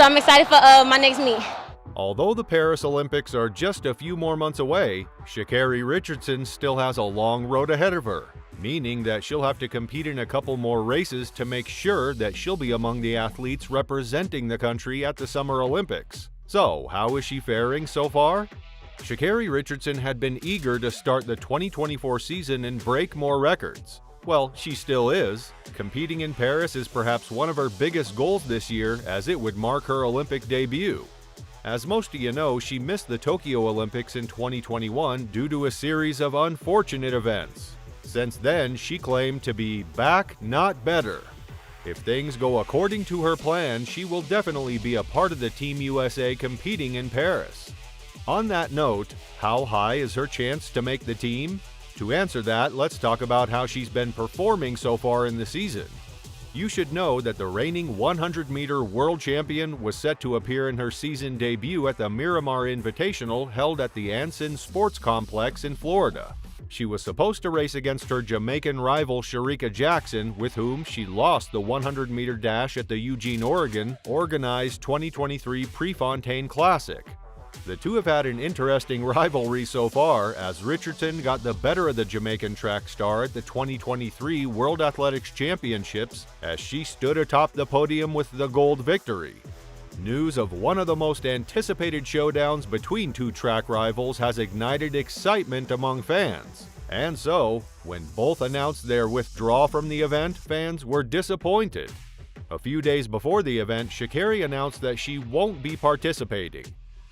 So I'm excited for my next meet. Although the Paris Olympics are just a few more months away, Sha'Carri Richardson still has a long road ahead of her, meaning that she'll have to compete in a couple more races to make sure that she'll be among the athletes representing the country at the Summer Olympics. So, how is she faring so far? Sha'Carri Richardson had been eager to start the 2024 season and break more records. Well, she still is. Competing in Paris is perhaps one of her biggest goals this year, as it would mark her Olympic debut. As most of you know, she missed the Tokyo Olympics in 2021 due to a series of unfortunate events. Since then, she claimed to be back, not better. If things go according to her plan, she will definitely be a part of the Team USA competing in Paris. On that note, how high is her chance to make the team? To answer that, let's talk about how she's been performing so far in the season. You should know that the reigning 100-meter world champion was set to appear in her season debut at the Miramar Invitational held at the Anson Sports Complex in Florida. She was supposed to race against her Jamaican rival Shericka Jackson, with whom she lost the 100-meter dash at the Eugene, Oregon organized 2023 Prefontaine Classic. The two have had an interesting rivalry so far, as Richardson got the better of the Jamaican track star at the 2023 World Athletics Championships as she stood atop the podium with the gold victory. News of one of the most anticipated showdowns between two track rivals has ignited excitement among fans. And so, when both announced their withdrawal from the event, fans were disappointed. A few days before the event, Sha'Carri announced that she won't be participating.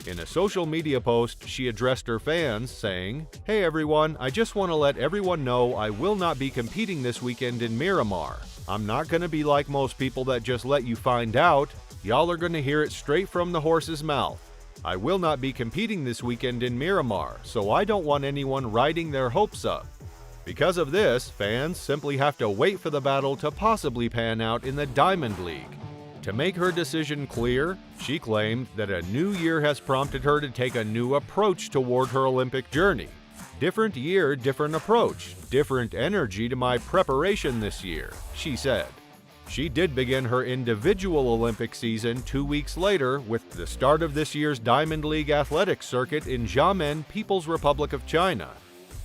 In a social media post, she addressed her fans, saying, "Hey everyone, I just want to let everyone know I will not be competing this weekend in Miramar. I'm not going to be like most people that just let you find out. Y'all are going to hear it straight from the horse's mouth. I will not be competing this weekend in Miramar, so I don't want anyone riding their hopes up." Because of this, fans simply have to wait for the battle to possibly pan out in the Diamond League. To make her decision clear, she claimed that a new year has prompted her to take a new approach toward her Olympic journey. "Different year, different approach, different energy to my preparation this year," she said. She did begin her individual Olympic season 2 weeks later with the start of this year's Diamond League athletics circuit in Xiamen, People's Republic of China.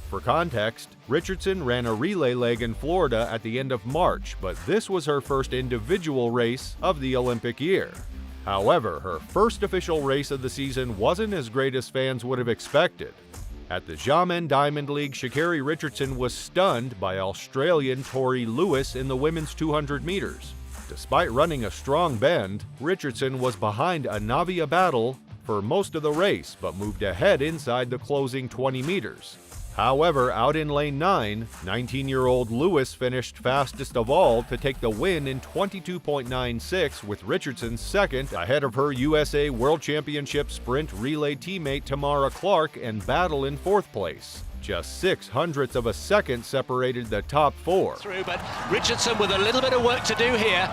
For context, Richardson ran a relay leg in Florida at the end of March, but this was her first individual race of the Olympic year. However, her first official race of the season wasn't as great as fans would have expected. At the Xiamen Diamond League, Sha'Carri Richardson was stunned by Australian Tori Lewis in the women's 200 meters. Despite running a strong bend, Richardson was behind Anavia Battle for most of the race, but moved ahead inside the closing 20 meters. However, out in lane 9, 19-year-old Lewis finished fastest of all to take the win in 22.96, with Richardson second, ahead of her USA World Championship sprint relay teammate Tamara Clark and Battle in fourth place. Just 0.06 of a second separated the top four. But Richardson with a little bit of work to do here.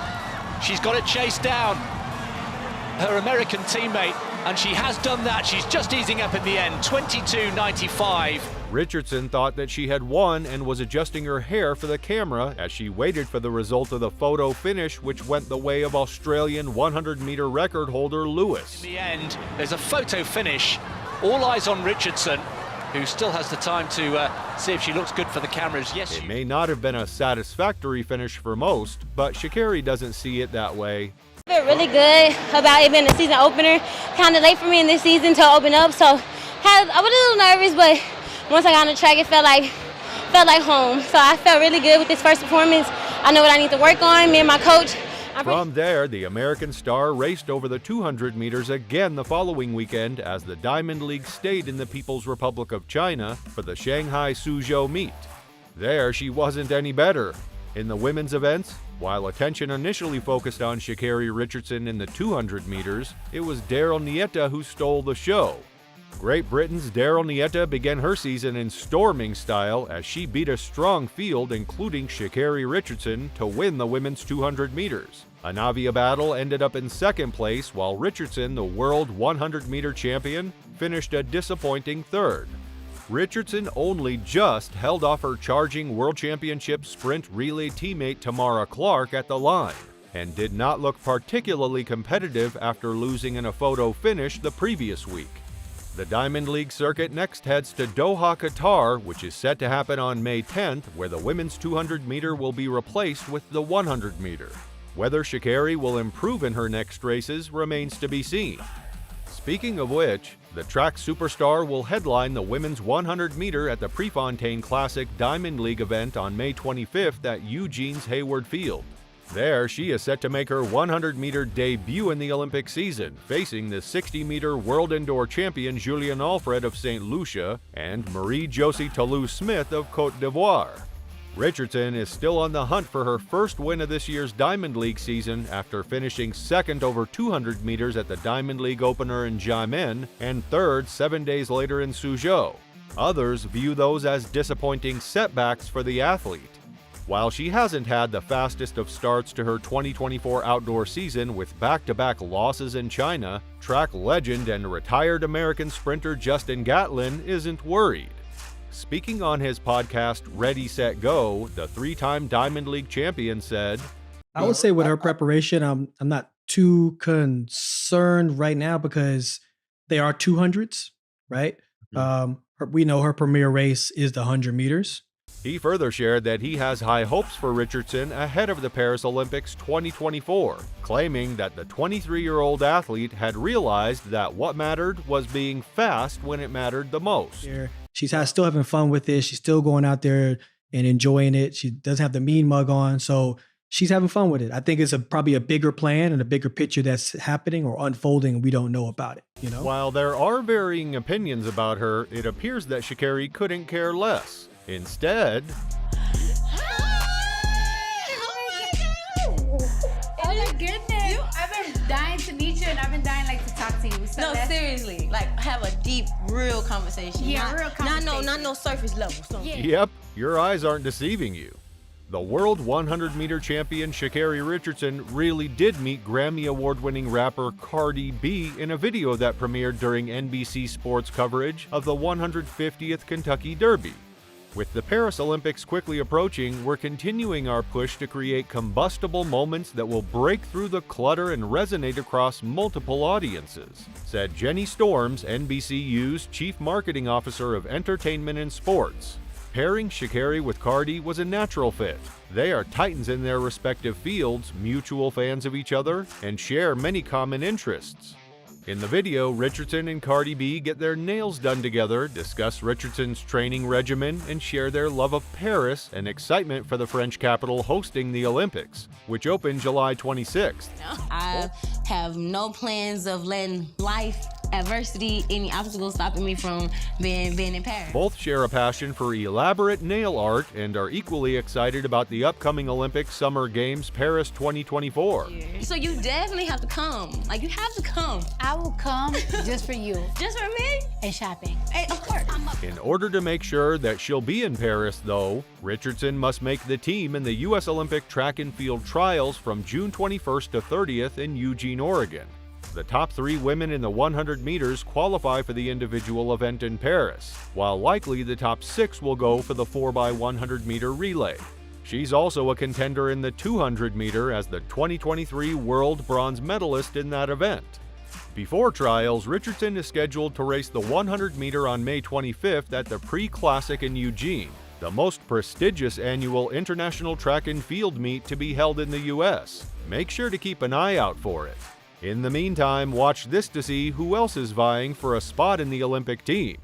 She's got to chase down her American teammate, and she has done that. She's just easing up in the end, 22.95. Richardson thought that she had won and was adjusting her hair for the camera as she waited for the result of the photo finish, which went the way of Australian 100-meter record holder Lewis. In the end, there's a photo finish. All eyes on Richardson, who still has the time to see if she looks good for the cameras. Yes, it may not have been a satisfactory finish for most, but Sha'Carri doesn't see it that way. I feel really good about it being a season opener. Kind of late for me in this season to open up, so I was a little nervous, but once I got on the track, it felt like home. So I felt really good with this first performance. I know what I need to work on, me and my coach. From there, the American star raced over the 200 meters again the following weekend as the Diamond League stayed in the People's Republic of China for the Shanghai Suzhou meet. There, she wasn't any better. In the women's events, while attention initially focused on Sha'Carri Richardson in the 200 meters, it was Daryl Nieta who stole the show. Great Britain's Daryl Nieta began her season in storming style as she beat a strong field including Sha'Carri Richardson to win the women's 200 meters. Anavia Battle ended up in second place, while Richardson, the world 100-meter champion, finished a disappointing third. Richardson only just held off her charging World Championship sprint relay teammate Tamara Clark at the line. and did not look particularly competitive after losing in a photo finish the previous week. The Diamond League circuit next heads to Doha, Qatar, which is set to happen on May 10th, where the women's 200-meter will be replaced with the 100-meter. Whether Sha'Carri will improve in her next races remains to be seen. Speaking of which, the track superstar will headline the women's 100-meter at the Prefontaine Classic Diamond League event on May 25th at Eugene's Hayward Field. There, she is set to make her 100-meter debut in the Olympic season, facing the 60-meter world indoor champion Julien Alfred of St. Lucia and Marie-Josie Toulouse-Smith of Côte d'Ivoire. Richardson is still on the hunt for her first win of this year's Diamond League season after finishing second over 200 meters at the Diamond League opener in Xiamen and third 7 days later in Suzhou. Others view those as disappointing setbacks for the athlete. While she hasn't had the fastest of starts to her 2024 outdoor season with back-to-back losses in China, track legend and retired American sprinter Justin Gatlin isn't worried. Speaking on his podcast Ready, Set, Go, the three-time Diamond League champion said, I would say with her preparation, I'm not too concerned right now because they are 200s, right? We know her premier race is the 100 meters. He further shared that he has high hopes for Richardson ahead of the Paris Olympics 2024, claiming that the 23-year-old athlete had realized that what mattered was being fast when it mattered the most. She's still having fun with it. She's still going out there and enjoying it. She doesn't have the mean mug on, so she's having fun with it. I think it's probably a bigger plan and a bigger picture that's happening or unfolding, and we don't know about it. You know? While there are varying opinions about her, it appears that Sha'Carri couldn't care less. Instead, Oh my goodness! I've been dying to meet you, and I've been dying to talk to you. So no, seriously, have a deep, real conversation. Yeah, real conversation. Not no surface level. So. Yeah. Yep, your eyes aren't deceiving you. The world 100-meter champion Sha'Carri Richardson really did meet Grammy Award-winning rapper Cardi B in a video that premiered during NBC Sports coverage of the 150th Kentucky Derby. With the Paris Olympics quickly approaching, we're continuing our push to create combustible moments that will break through the clutter and resonate across multiple audiences, said Jenny Storms, NBCU's Chief Marketing Officer of Entertainment and Sports. Pairing Sha'Carri with Cardi was a natural fit. They are titans in their respective fields, mutual fans of each other, and share many common interests. In the video, Richardson and Cardi B get their nails done together, discuss Richardson's training regimen, and share their love of Paris and excitement for the French capital hosting the Olympics, which open July 26th. I have no plans of letting life, adversity, any obstacles stopping me from being in Paris. Both share a passion for elaborate nail art and are equally excited about the upcoming Olympic Summer Games Paris 2024. So you definitely have to come. You have to come. I will come just for you. Just for me? And shopping. Hey, of course. In order to make sure that she'll be in Paris, though, Richardson must make the team in the U.S. Olympic track and field trials from June 21st to 30th in Eugene, Oregon. The top 3 women in the 100 meters qualify for the individual event in Paris, while likely the top 6 will go for the 4x100 meter relay. She's also a contender in the 200 meter as the 2023 world bronze medalist in that event. Before trials, Richardson is scheduled to race the 100 meter on May 25th at the Pre-Classic in Eugene, the most prestigious annual international track and field meet to be held in the U.S. Make sure to keep an eye out for it. In the meantime, watch this to see who else is vying for a spot in the Olympic team.